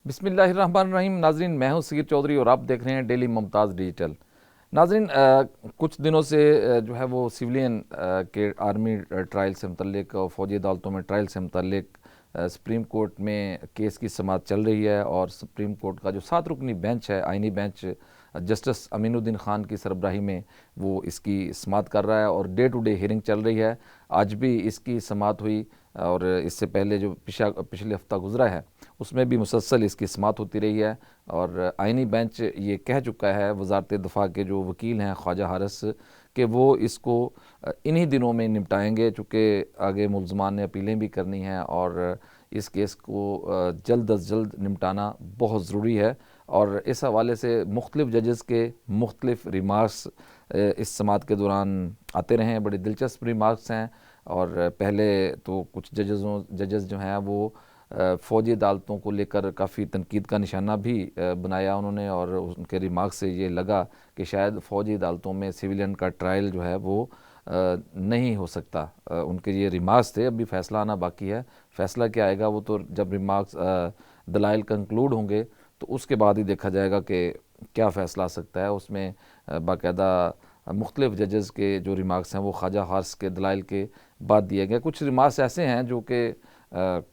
بسم اللہ الرحمن الرحیم۔ ناظرین، میں ہوں سیر چودھری اور آپ دیکھ رہے ہیں ڈیلی ممتاز ڈیجیٹل۔ ناظرین، کچھ دنوں سے جو ہے وہ سویلین کے آرمی ٹرائل سے متعلق اور فوجی عدالتوں میں ٹرائل سے متعلق سپریم کورٹ میں کیس کی سماعت چل رہی ہے، اور سپریم کورٹ کا جو 7 رکنی بینچ ہے، آئینی بینچ، جسٹس امین الدین خان کی سربراہی میں وہ اس کی سماعت کر رہا ہے اور ڈے ٹو ڈے ہیئرنگ چل رہی ہے۔ آج بھی اس کی سماعت ہوئی، اور اس سے پہلے جو پچھلے ہفتہ گزرا ہے اس میں بھی مسلسل اس کی سماعت ہوتی رہی ہے، اور آئینی بینچ یہ کہہ چکا ہے وزارت دفاع کے جو وکیل ہیں خواجہ حارث کہ وہ اس کو انہی دنوں میں نمٹائیں گے، چونکہ آگے ملزمان نے اپیلیں بھی کرنی ہیں اور اس کیس کو جلد از جلد نمٹانا بہت ضروری ہے۔ اور اس حوالے سے مختلف ججز کے مختلف ریمارکس اس سماعت کے دوران آتے رہے ہیں، بڑے دلچسپ ریمارکس ہیں۔ اور پہلے تو کچھ ججز جو ہیں وہ فوجی عدالتوں کو لے کر کافی تنقید کا نشانہ بھی بنایا انہوں نے، اور ان کے ریمارکس سے یہ لگا کہ شاید فوجی عدالتوں میں سویلین کا ٹرائل جو ہے وہ نہیں ہو سکتا۔ ان کے یہ ریمارکس تھے، ابھی فیصلہ آنا باقی ہے۔ فیصلہ کیا آئے گا وہ تو جب ریمارکس دلائل کنکلوڈ ہوں گے تو اس کے بعد ہی دیکھا جائے گا کہ کیا فیصلہ آ سکتا ہے۔ اس میں باقاعدہ مختلف ججز کے جو ریمارکس ہیں وہ خواجہ حارث کے دلائل کے بعد دیے گئے۔ کچھ ریمارکس ایسے ہیں جو کہ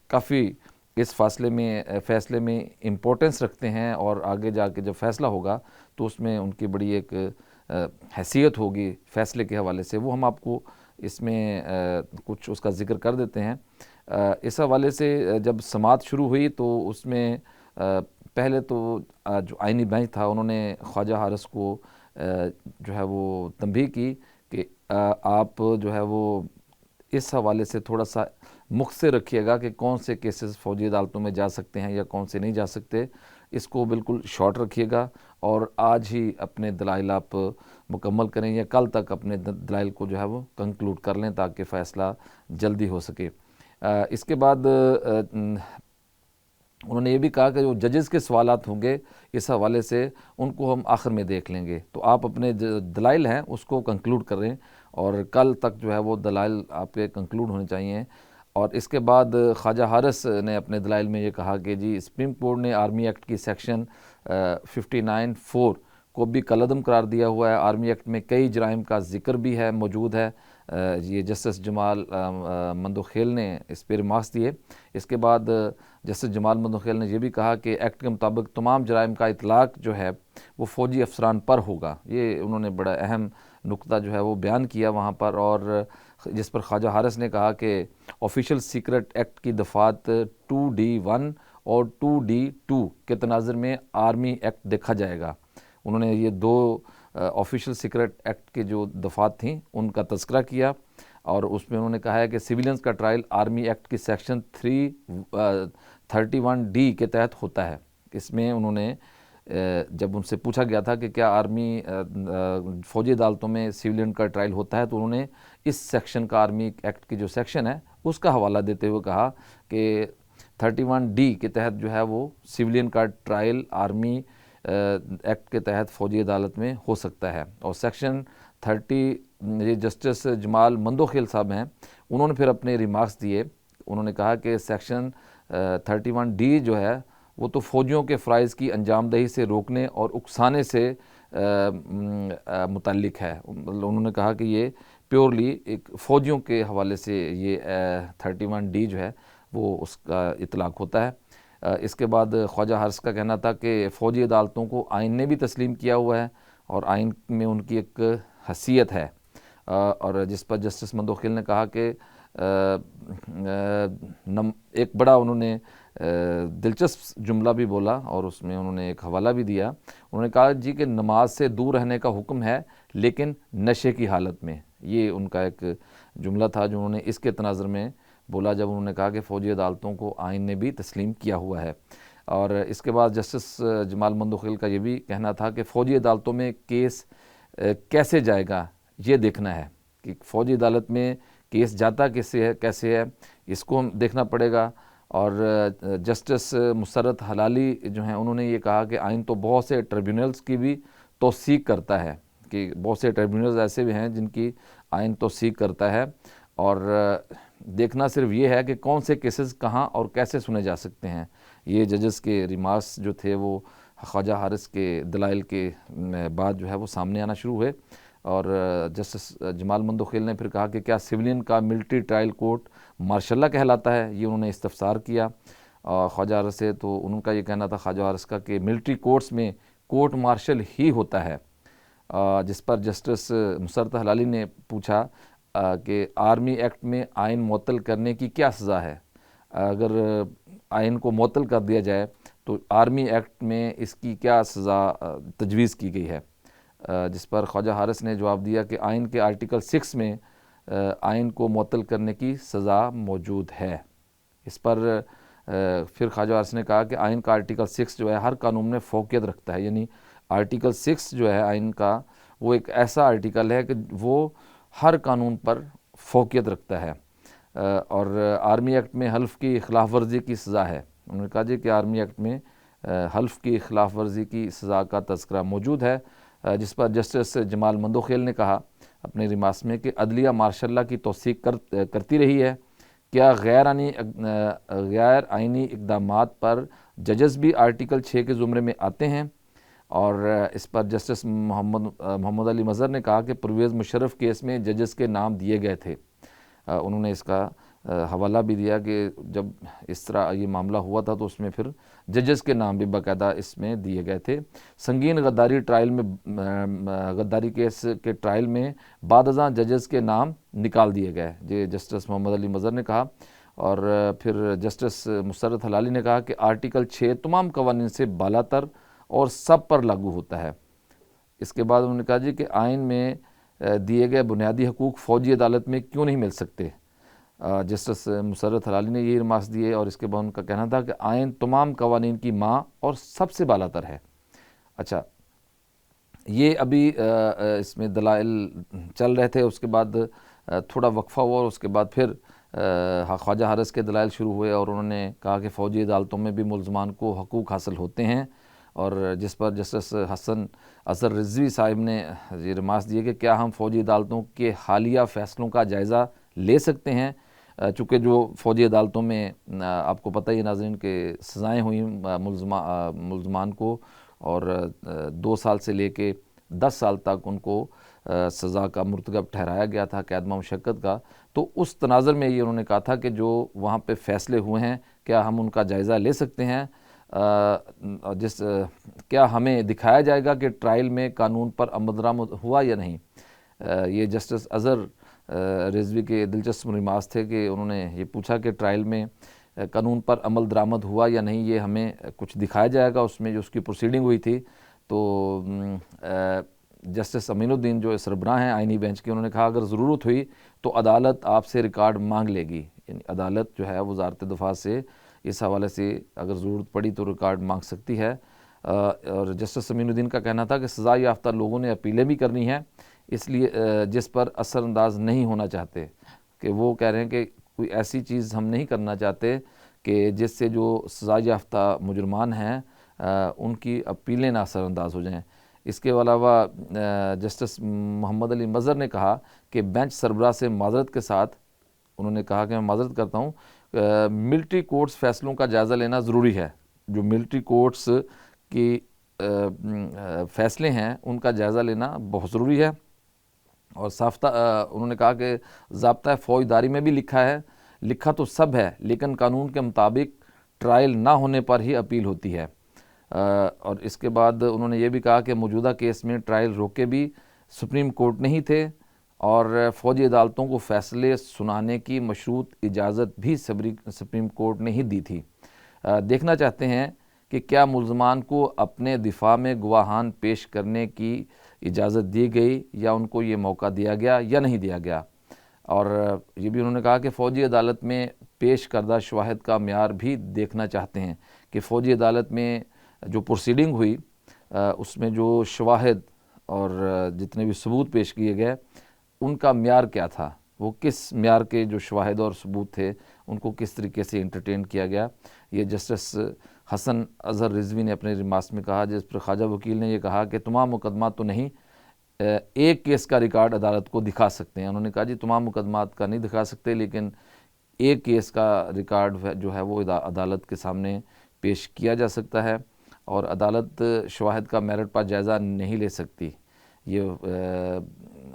کافی اس فیصلے میں امپورٹنس رکھتے ہیں، اور آگے جا کے جب فیصلہ ہوگا تو اس میں ان کی بڑی ایک حیثیت ہوگی فیصلے کے حوالے سے، وہ ہم آپ کو اس میں کچھ اس کا ذکر کر دیتے ہیں۔ اس حوالے سے جب سماعت شروع ہوئی تو اس میں پہلے تو جو آئینی بینچ تھا انہوں نے خواجہ حارث کو جو ہے وہ تنبیہ کی کہ آپ جو ہے وہ اس حوالے سے تھوڑا سا مختصر رکھیے گا کہ کون سے کیسز فوجی عدالتوں میں جا سکتے ہیں یا کون سے نہیں جا سکتے، اس کو بالکل شارٹ رکھیے گا، اور آج ہی اپنے دلائل آپ مکمل کریں یا کل تک اپنے دلائل کو جو ہے وہ کنکلوڈ کر لیں تاکہ فیصلہ جلدی ہو سکے۔ اس کے بعد انہوں نے یہ بھی کہا کہ جو ججز کے سوالات ہوں گے اس حوالے سے ان کو ہم آخر میں دیکھ لیں گے، تو آپ اپنے دلائل ہیں اس کو کنکلوڈ کریں، اور کل تک جو ہے وہ دلائل آپ کے کنکلوڈ ہونے چاہیے۔ اور اس کے بعد خواجہ حارث نے اپنے دلائل میں یہ کہا کہ جی سپریم کورٹ نے آرمی ایکٹ کی سیکشن 59(4) کو بھی کالعدم قرار دیا ہوا ہے۔ آرمی ایکٹ میں کئی جرائم کا ذکر بھی ہے، موجود ہے۔ یہ جسٹس جمال مندوخیل نے اس پہ ریمارکس دیے۔ اس کے بعد جسٹس جمال مندوخیل نے یہ بھی کہا کہ ایکٹ کے مطابق تمام جرائم کا اطلاق جو ہے وہ فوجی افسران پر ہوگا۔ یہ انہوں نے بڑا اہم نقطہ جو ہے وہ بیان کیا وہاں پر، اور جس پر خواجہ حارث نے کہا کہ آفیشل سیکرٹ ایکٹ کی دفعات 2D1 اور 2D2 کے تناظر میں آرمی ایکٹ دیکھا جائے گا۔ انہوں نے یہ دو آفیشل سیکرٹ ایکٹ کی جو دفعات تھیں ان کا تذکرہ کیا، اور اس میں انہوں نے کہا ہے کہ سویلینز کا ٹرائل آرمی ایکٹ کی سیکشن 331D کے تحت ہوتا ہے۔ اس میں انہوں نے جب ان سے پوچھا گیا تھا کہ کیا آرمی فوجی عدالتوں میں سویلین کا ٹرائل ہوتا ہے، تو انہوں نے اس سیکشن کا آرمی ایکٹ کی جو سیکشن ہے اس کا حوالہ دیتے ہوئے کہا کہ 31D کے تحت جو ہے وہ سویلین کا ٹرائل آرمی ایکٹ کے تحت فوجی عدالت میں ہو سکتا ہے۔ اور سیکشن 30 یہ جسٹس جمال مندوخیل صاحب ہیں، انہوں نے پھر اپنے ریمارکس دیے۔ انہوں نے کہا کہ سیکشن 31D جو ہے وہ تو فوجیوں کے فرائض کی انجام دہی سے روکنے اور اکسانے سے متعلق ہے۔ انہوں نے کہا کہ یہ پیورلی ایک فوجیوں کے حوالے سے یہ 31D جو ہے وہ اس کا اطلاق ہوتا ہے۔ اس کے بعد خواجہ حارث کا کہنا تھا کہ فوجی عدالتوں کو آئین نے بھی تسلیم کیا ہوا ہے، اور آئین میں ان کی ایک حیثیت ہے، اور جس پر جسٹس مندوخیل نے کہا کہ ایک بڑا انہوں نے دلچسپ جملہ بھی بولا، اور اس میں انہوں نے ایک حوالہ بھی دیا۔ انہوں نے کہا جی کہ نماز سے دور رہنے کا حکم ہے لیکن نشے کی حالت میں۔ یہ ان کا ایک جملہ تھا جو انہوں نے اس کے تناظر میں بولا جب انہوں نے کہا کہ فوجی عدالتوں کو آئین نے بھی تسلیم کیا ہوا ہے۔ اور اس کے بعد جسٹس جمال مندوخیل کا یہ بھی کہنا تھا کہ فوجی عدالتوں میں کیس کیسے جائے گا یہ دیکھنا ہے، کہ فوجی عدالت میں کیس جاتا کیسے ہے اس کو دیکھنا پڑے گا۔ اور جسٹس مسرت حلالی جو ہیں انہوں نے یہ کہا کہ آئین تو بہت سے ٹریبیونلز کی بھی توثیق کرتا ہے، کہ بہت سے ٹریبیونلز ایسے بھی ہیں جن کی آئین توثیق کرتا ہے، اور دیکھنا صرف یہ ہے کہ کون سے کیسز کہاں اور کیسے سنے جا سکتے ہیں۔ یہ ججز کے ریمارکس جو تھے وہ خواجہ حارث کے دلائل کے بعد جو ہے وہ سامنے آنا شروع ہوئے، اور جسٹس جمال مندوخیل نے پھر کہا کہ کیا سویلین کا ملٹری ٹرائل کورٹ مارشاء اللہ کہلاتا ہے، یہ انہوں نے استفسار کیا خواجہ حارث سے۔ تو ان کا یہ کہنا تھا خواجہ حارث کا کہ ملٹری کورٹس میں کورٹ مارشل ہی ہوتا ہے، جس پر جسٹس مسرت ہلالی نے پوچھا کہ آرمی ایکٹ میں آئین معطل کرنے کی کیا سزا ہے، اگر آئین کو معطل کر دیا جائے تو آرمی ایکٹ میں اس کی کیا سزا تجویز کی گئی ہے، جس پر خواجہ حارث نے جواب دیا کہ آئین کے آرٹیکل 6 میں آئین کو معطل کرنے کی سزا موجود ہے۔ اس پر پھر خواجہ حارث نے کہا کہ آئین کا آرٹیکل 6 جو ہے ہر قانون میں فوقیت رکھتا ہے، یعنی آرٹیکل 6 جو ہے آئین کا وہ ایک ایسا آرٹیکل ہے کہ وہ ہر قانون پر فوقیت رکھتا ہے، اور آرمی ایکٹ میں حلف کی خلاف ورزی کی سزا ہے۔ انہوں نے کہا جی کہ آرمی ایکٹ میں حلف کی خلاف ورزی کی سزا کا تذکرہ موجود ہے، جس پر جسٹس جمال مندوخیل نے کہا اپنے ریمارکس میں کہ عدلیہ مارشاء اللہ کی توثیق کرتی رہی ہے، کیا غیر آئینی اقدامات پر ججز بھی آرٹیکل 6 کے زمرے میں آتے ہیں؟ اور اس پر جسٹس محمد علی مظہر نے کہا کہ پرویز مشرف کیس میں ججز کے نام دیے گئے تھے۔ انہوں نے اس کا حوالہ بھی دیا کہ جب اس طرح یہ معاملہ ہوا تھا تو اس میں پھر ججز کے نام بھی باقاعدہ اس میں دیے گئے تھے۔ سنگین غداری ٹرائل میں غداری کیس کے ٹرائل میں بعد ازاں ججز کے نام نکال دیے گئے، یہ جسٹس محمد علی مظہر نے کہا۔ اور پھر جسٹس مسرت ہلالی نے کہا کہ آرٹیکل 6 تمام قوانین سے بالا تر اور سب پر لاگو ہوتا ہے۔ اس کے بعد انہوں نے کہا جی کہ آئین میں دیے گئے بنیادی حقوق فوجی عدالت میں کیوں نہیں مل سکتے۔ جسٹس مسرت ہلالی نے یہ ریمارکس دیے، اور اس کے بعد ان کا کہنا تھا کہ آئین تمام قوانین کی ماں اور سب سے بالا تر ہے۔ اچھا، یہ ابھی اس میں دلائل چل رہے تھے، اس کے بعد تھوڑا وقفہ ہوا، اور اس کے بعد پھر خواجہ حارث کے دلائل شروع ہوئے، اور انہوں نے کہا کہ فوجی عدالتوں میں بھی ملزمان کو حقوق حاصل ہوتے ہیں، اور جس پر جسٹس حسن اظہر رضوی صاحب نے یہ ریمارکس دیے کہ کیا ہم فوجی عدالتوں کے حالیہ فیصلوں کا جائزہ لے سکتے ہیں، چونکہ جو فوجی عدالتوں میں آپ کو پتہ ہی ناظرین کہ سزائیں ہوئیں ملزمان کو، اور 2 سال سے لے کے 10 سال تک ان کو سزا کا مرتکب ٹھہرایا گیا تھا، قید مشقت کا۔ تو اس تناظر میں یہ انہوں نے کہا تھا کہ جو وہاں پہ فیصلے ہوئے ہیں کیا ہم ان کا جائزہ لے سکتے ہیں، کیا ہمیں دکھایا جائے گا کہ ٹرائل میں قانون پر عمل درآمد ہوا یا نہیں۔ یہ جسٹس اظہر رضوی کے دلچسپ ریمارکس تھے کہ انہوں نے یہ پوچھا کہ ٹرائل میں قانون پر عمل درآمد ہوا یا نہیں، یہ ہمیں کچھ دکھایا جائے گا اس میں جو اس کی پروسیڈنگ ہوئی تھی۔ تو جسٹس امین الدین جو سربراہ ہیں آئینی بینچ کے، انہوں نے کہا اگر ضرورت ہوئی تو عدالت آپ سے ریکارڈ مانگ لے گی، یعنی عدالت جو ہے وزارت دفاع سے اس حوالے سے اگر ضرورت پڑی تو ریکارڈ مانگ سکتی ہے۔ اور جسٹس امین الدین کا کہنا تھا کہ سزا یافتہ لوگوں نے اپیلیں بھی کرنی ہیں، اس لیے جس پر اثر انداز نہیں ہونا چاہتے، کہ وہ کہہ رہے ہیں کہ کوئی ایسی چیز ہم نہیں کرنا چاہتے کہ جس سے جو سزا یافتہ مجرمان ہیں ان کی اپیلیں نہ اثر انداز ہو جائیں۔ اس کے علاوہ جسٹس محمد علی مظہر نے کہا کہ بینچ سربراہ سے معذرت کے ساتھ انہوں نے کہا کہ میں معذرت کرتا ہوں، ملٹری کورٹس فیصلوں کا جائزہ لینا ضروری ہے، جو ملٹری کورٹس کی فیصلے ہیں ان کا جائزہ لینا بہت ضروری ہے۔ اور انہوں نے کہا کہ ضابطہ فوجداری میں بھی لکھا تو سب ہے، لیکن قانون کے مطابق ٹرائل نہ ہونے پر ہی اپیل ہوتی ہے۔ اور اس کے بعد انہوں نے یہ بھی کہا کہ موجودہ کیس میں ٹرائل روکے بھی سپریم کورٹ نہیں تھے، اور فوجی عدالتوں کو فیصلے سنانے کی مشروط اجازت بھی سپریم کورٹ نے ہی دی تھی۔ دیکھنا چاہتے ہیں کہ کیا ملزمان کو اپنے دفاع میں گواہان پیش کرنے کی اجازت دی گئی یا ان کو یہ موقع دیا گیا یا نہیں دیا گیا۔ اور یہ بھی انہوں نے کہا کہ فوجی عدالت میں پیش کردہ شواہد کا معیار بھی دیکھنا چاہتے ہیں کہ فوجی عدالت میں جو پروسیڈنگ ہوئی اس میں جو شواہد اور جتنے بھی ثبوت پیش کیے گئے ان کا معیار کیا تھا، وہ کس معیار کے جو شواہد اور ثبوت تھے ان کو کس طریقے سے انٹرٹین کیا گیا۔ یہ جسٹس حسن اظہر رضوی نے اپنے ریمارکس میں کہا، جس پر خواجہ وکیل نے یہ کہا کہ تمام مقدمات تو نہیں، ایک کیس کا ریکارڈ عدالت کو دکھا سکتے ہیں۔ انہوں نے کہا جی تمام مقدمات کا نہیں دکھا سکتے، لیکن ایک کیس کا ریکارڈ جو ہے وہ عدالت کے سامنے پیش کیا جا سکتا ہے اور عدالت شواہد کا میرٹ پر جائزہ نہیں لے سکتی۔ یہ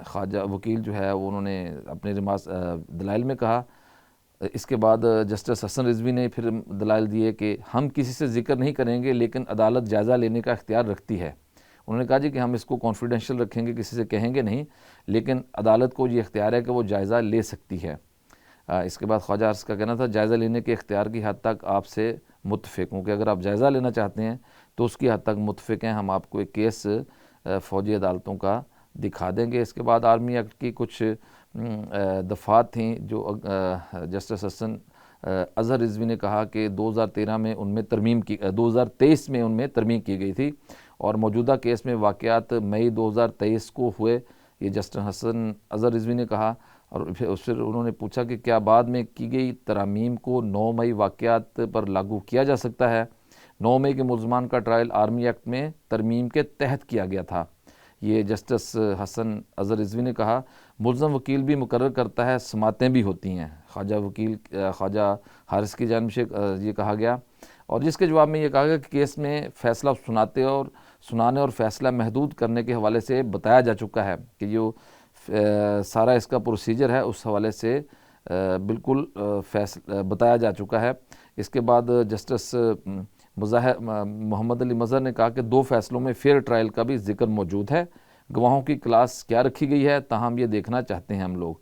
خواجہ وکیل جو ہے وہ انہوں نے اپنے دلائل میں کہا۔ اس کے بعد جسٹس حسن رضوی نے پھر دلائل دیے کہ ہم کسی سے ذکر نہیں کریں گے لیکن عدالت جائزہ لینے کا اختیار رکھتی ہے۔ انہوں نے کہا جی کہ ہم اس کو کانفیڈینشیل رکھیں گے، کسی سے کہیں گے نہیں، لیکن عدالت کو یہ اختیار ہے کہ وہ جائزہ لے سکتی ہے۔ اس کے بعد خواجہ عرض کا کہنا تھا جائزہ لینے کے اختیار کی حد تک آپ سے متفق ہوں کہ اگر آپ جائزہ لینا چاہتے ہیں تو اس کی حد تک متفق ہیں، ہم آپ کو ایک کیس فوجی عدالتوں کا دکھا دیں گے۔ اس کے بعد آرمی ایکٹ کی کچھ دفعات تھیں جو جسٹس حسن اظہر رضوی نے کہا کہ 2013 میں ان میں 2023 میں ان میں ترمیم کی گئی تھی اور موجودہ کیس میں واقعات مئی 2023 کو ہوئے، یہ جسٹس حسن اظہر رضوی نے کہا۔ اور پھر انہوں نے پوچھا کہ کیا بعد میں کی گئی ترامیم کو 9 مئی واقعات پر لاگو کیا جا سکتا ہے؟ 9 مئی کے ملزمان کا ٹرائل آرمی ایکٹ میں ترمیم کے تحت کیا گیا تھا، یہ جسٹس حسن اظہر رضوی نے کہا۔ ملزم وکیل بھی مقرر کرتا ہے، سماعتیں بھی ہوتی ہیں، خواجہ حارث کی جانب سے یہ کہا گیا، اور جس کے جواب میں یہ کہا گیا کہ کیس میں فیصلہ سنانے اور فیصلہ محدود کرنے کے حوالے سے بتایا جا چکا ہے کہ جو سارا اس کا پروسیجر ہے اس حوالے سے بالکل بتایا جا چکا ہے۔ اس کے بعد جسٹس محمد علی مظہر نے کہا کہ 2 فیصلوں میں فیئر ٹرائل کا بھی ذکر موجود ہے، گواہوں کی کلاس کیا رکھی گئی ہے، تاہم یہ دیکھنا چاہتے ہیں ہم لوگ۔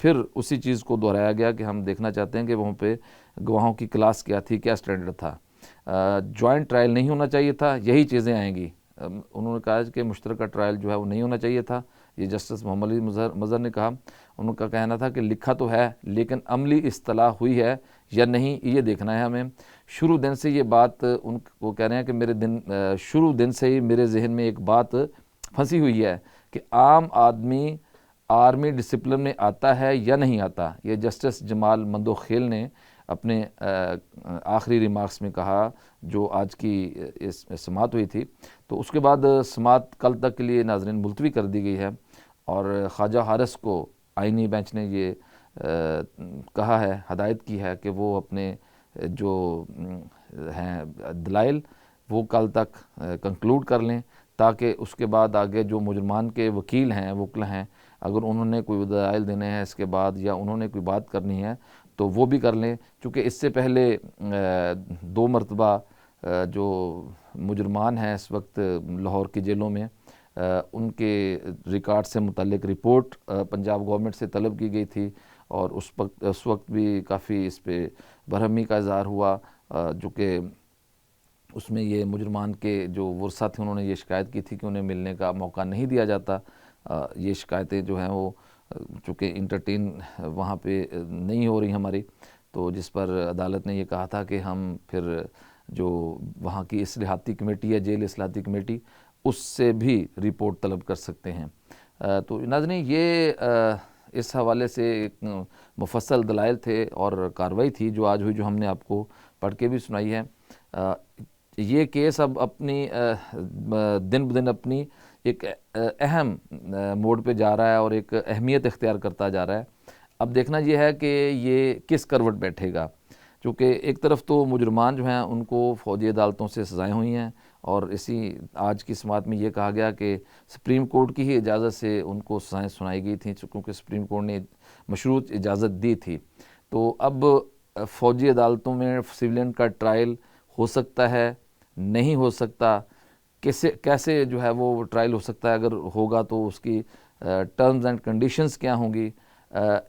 پھر اسی چیز کو دہرایا گیا کہ ہم دیکھنا چاہتے ہیں کہ وہاں پہ گواہوں کی کلاس کیا تھی، کیا سٹینڈرڈ تھا۔ جوائنٹ ٹرائل نہیں ہونا چاہیے تھا، یہی چیزیں آئیں گی۔ انہوں نے کہا کہ مشترکہ ٹرائل جو ہے وہ نہیں ہونا چاہیے تھا، یہ جسٹس محمد علی مظہر نے کہا۔ ان کا کہنا تھا کہ لکھا تو ہے لیکن عملی اصطلاح ہوئی ہے یا نہیں یہ دیکھنا ہے ہمیں۔ شروع دن سے یہ بات ان کو کہہ رہے ہیں کہ شروع دن سے ہی میرے ذہن میں ایک بات پھنسی ہوئی ہے کہ عام آدمی آرمی ڈسپلن میں آتا ہے یا نہیں آتا، یہ جسٹس جمال مندوخیل نے اپنے آخری ریمارکس میں کہا جو آج کی سماعت ہوئی تھی۔ تو اس کے بعد سماعت کل تک کے لیے ناظرین ملتوی کر دی گئی ہے اور خواجہ حارث کو آئینی بینچ نے یہ کہا ہے، ہدایت کی ہے کہ وہ اپنے جو ہیں دلائل وہ کل تک کنکلوڈ کر لیں تاکہ اس کے بعد آگے جو مجرمان کے وکیل ہیں اگر انہوں نے کوئی دلائل دینے ہیں اس کے بعد یا انہوں نے کوئی بات کرنی ہے تو وہ بھی کر لیں، چونکہ اس سے پہلے 2 مرتبہ جو مجرمان ہیں اس وقت لاہور کی جیلوں میں ان کے ریکارڈ سے متعلق رپورٹ پنجاب گورنمنٹ سے طلب کی گئی تھی اور اس وقت بھی کافی اس پہ برہمی کا اظہار ہوا، جو کہ اس میں یہ مجرمان کے جو ورثہ تھے انہوں نے یہ شکایت کی تھی کہ انہیں ملنے کا موقع نہیں دیا جاتا۔ یہ شکایتیں جو ہیں وہ چونکہ انٹرٹین وہاں پہ نہیں ہو رہی ہماری، تو جس پر عدالت نے یہ کہا تھا کہ ہم پھر جو وہاں کی اصلاحاتی کمیٹی ہے، جیل اصلاحاتی کمیٹی، اس سے بھی رپورٹ طلب کر سکتے ہیں۔ تو ناظرین یہ اس حوالے سے ایک مفصل دلائل تھے اور کارروائی تھی جو آج ہوئی، جو ہم نے آپ کو پڑھ کے بھی سنائی ہے۔ یہ کیس اب اپنی دن بدن اپنی ایک اہم موڑ پہ جا رہا ہے اور ایک اہمیت اختیار کرتا جا رہا ہے۔ اب دیکھنا یہ ہے کہ یہ کس کروٹ بیٹھے گا، چونکہ ایک طرف تو مجرمان جو ہیں ان کو فوجی عدالتوں سے سزائیں ہوئی ہیں اور اسی آج کی سماعت میں یہ کہا گیا کہ سپریم کورٹ کی ہی اجازت سے ان کو سزائیں سنائی گئی تھیں کیونکہ سپریم کورٹ نے مشروط اجازت دی تھی۔ تو اب فوجی عدالتوں میں سویلین کا ٹرائل ہو سکتا ہے، نہیں ہو سکتا، کیسے جو ہے وہ ٹرائل ہو سکتا ہے، اگر ہوگا تو اس کی ٹرمز اینڈ کنڈیشنز کیا ہوں گی،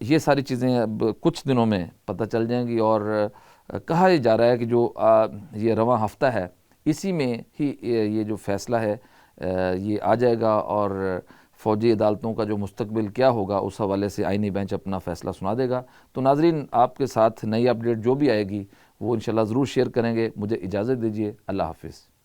یہ ساری چیزیں اب کچھ دنوں میں پتہ چل جائیں گی۔ اور کہا یہ جا رہا ہے کہ جو یہ رواں ہفتہ ہے اسی میں ہی یہ جو فیصلہ ہے یہ آ جائے گا اور فوجی عدالتوں کا جو مستقبل کیا ہوگا اس حوالے سے آئینی بینچ اپنا فیصلہ سنا دے گا۔ تو ناظرین آپ کے ساتھ نئی اپڈیٹ جو بھی آئے گی وہ انشاءاللہ ضرور شیئر کریں گے۔ مجھے اجازت دیجیے، اللہ حافظ۔